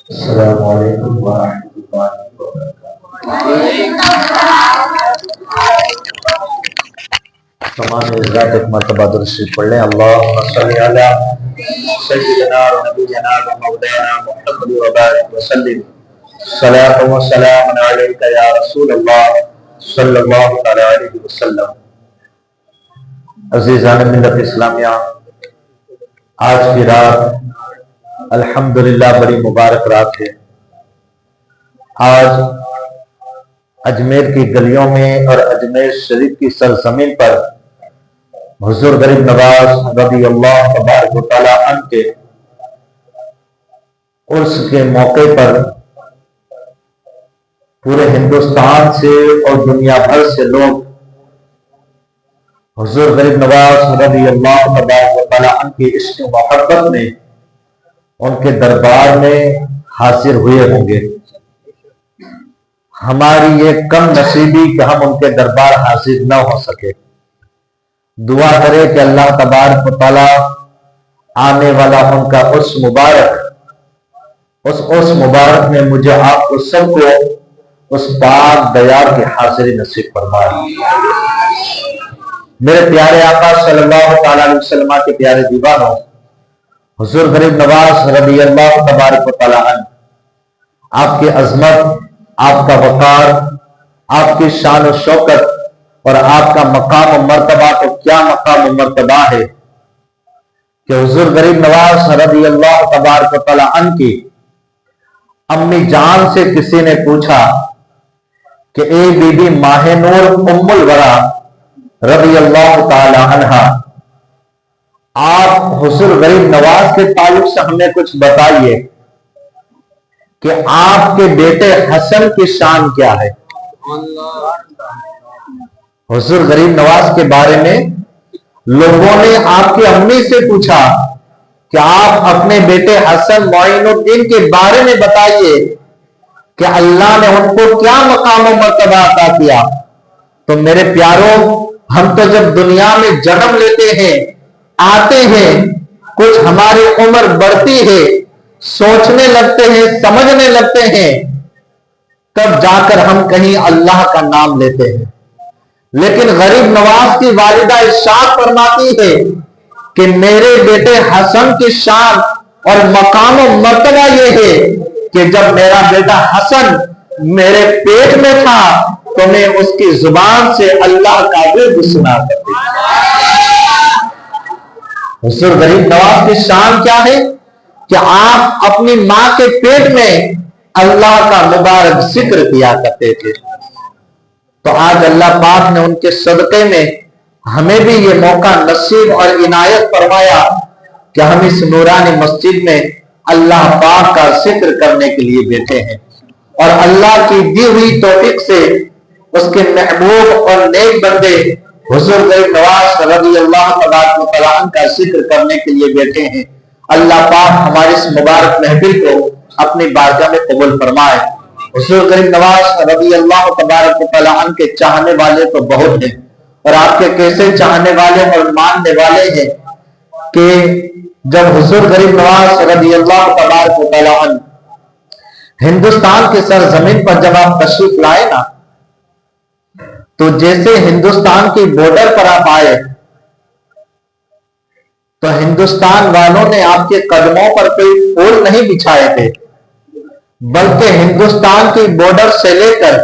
السلام علیکم ورحمۃ اللہ وبرکاتہ۔ تمام حضرات ایک مرتبہ درود شریف پڑھ لیں۔ اللہم صلی علی سیدنا و نبینا و مولانا محمد و بارک وسلم صلاۃ و سلام علیک یا رسول اللہ صلی اللہ علیہ وسلم۔ عزیزان ملت اسلامیہ، آج کی رات الحمدللہ بڑی مبارک رات ہے۔ آج اجمیر کی گلیوں میں اور اجمیر شریف کی سرزمین پر حضور غریب نواز رضی اللہ تبارک و تعالی عنہ کے عرس کے موقع پر پورے ہندوستان سے اور دنیا بھر سے لوگ حضور غریب نواز رضی اللہ تبارک و تعالی عنہ کی عشق و محبت میں ان کے دربار میں حاضر ہوئے ہوں گے۔ ہماری یہ کم نصیبی کہ ہم ان کے دربار حاضر نہ ہو سکے۔ دعا کرے کہ اللہ تبارک و تعالی آنے والا ان کا عرس مبارک، اس عرس مبارک میں مجھے آپ کو سب کو اس پاک دیار کی حاضری نصیب فرمائے۔ میرے پیارے آقا صلی اللہ تعالی علیہ وسلم کے پیارے دیوانوں، حضور غریب نواز رضی اللہ تبارک و تعالی عنہ، آپ کی عظمت، آپ کا وقار، آپ کی شان و شوکت اور آپ کا مقام و مرتبہ تو کیا مقام و مرتبہ ہے کہ حضور غریب نواز رضی اللہ تبارک و تعالی عنہ کی امی جان سے کسی نے پوچھا کہ اے بی بی ماہ نور ام الورا رضی اللہ تعالی عنہ، آپ حضور غریب نواز کے تعلق سے ہمیں کچھ بتائیے کہ آپ کے بیٹے حسن کی شان کیا ہے۔ حضور غریب نواز کے بارے میں لوگوں نے آپ کی امی سے پوچھا کہ آپ اپنے بیٹے حسن معین الدین کے بارے میں بتائیے کہ اللہ نے ان کو کیا مقام و مرتبہ عطا کیا۔ تو میرے پیاروں، ہم تو جب دنیا میں جنم لیتے ہیں، آتے ہیں، کچھ ہماری عمر بڑھتی ہے، سوچنے لگتے ہیں، سمجھنے لگتے ہیں، تب جا کر ہم کہیں اللہ کا نام لیتے ہیں۔ لیکن غریب نواز کی والدہ ارشاد فرماتی ہے کہ میرے بیٹے حسن کی شان اور مقام و مرتبہ یہ ہے کہ جب میرا بیٹا حسن میرے پیٹ میں تھا تو میں اس کی زبان سے اللہ کا ورد سنا کرتی۔ حضور غریب نواز کی شان کیا ہے کہ آپ اپنی ماں کے پیٹ میں اللہ کا مبارک ذکر کیا کرتے تھے۔ تو آج اللہ پاک نے ان کے صدقے میں ہمیں بھی یہ موقع نصیب اور عنایت فرمایا کہ ہم اس نورانی مسجد میں اللہ پاک کا ذکر کرنے کے لیے بیٹھے ہیں، اور اللہ کی دی ہوئی توفیق سے اس کے محبوب اور نیک بندے حضور غریب نواز رضی اللہ تبارک و تعالی عنہ کا ذکر کرنے کے لیے بیٹھے ہیں۔ اللہ پاک ہمارے اس مبارک محفل کو اپنی بارگاہ میں قبول فرمائے۔ حضور غریب نواز رضی اللہ تبارک و تعالی عنہ کے چاہنے والے تو بہت ہیں، اور آپ کے کیسے چاہنے والے اور ماننے والے ہیں کہ جب حضور غریب نواز رضی اللہ تبارک و تعالی عنہ ہندوستان کی سرزمین پر جب آپ تشریف لائے نا، تو جیسے ہندوستان کی بارڈر پر آپ آئے تو ہندوستان والوں نے آپ کے قدموں پر کوئی پھول نہیں بچھائے تھے، بلکہ ہندوستان کی بارڈر سے لے کر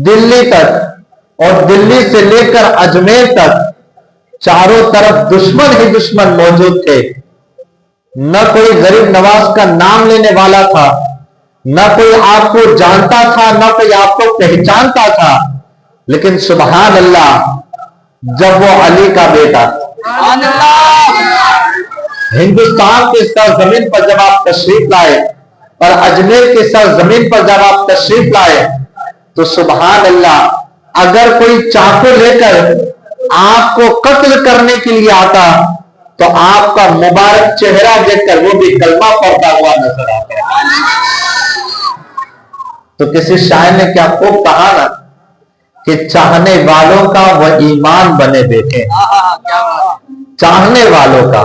دلی تک اور دلی سے لے کر اجمیر تک چاروں طرف دشمن ہی دشمن موجود تھے۔ نہ کوئی غریب نواز کا نام لینے والا تھا، نہ کوئی آپ کو جانتا تھا، نہ کوئی آپ کو پہچانتا تھا، لیکن سبحان اللہ، جب وہ علی کا بیٹا ہندوستان کے سرزمین پر جب آپ تشریف لائے اور اجمیر کے سرزمین پر جب آپ تشریف لائے تو سبحان اللہ، اگر کوئی چاقو لے کر آپ کو قتل کرنے کے لیے آتا تو آپ کا مبارک چہرہ دیکھ کر وہ بھی کلمہ پڑھتا ہوا نظر آتا۔ تو کسی شاعر نے کیا خوب کہا نا کہ چاہنے والوں کا وہ ایمان بنے بیٹھے، چاہنے والوں کا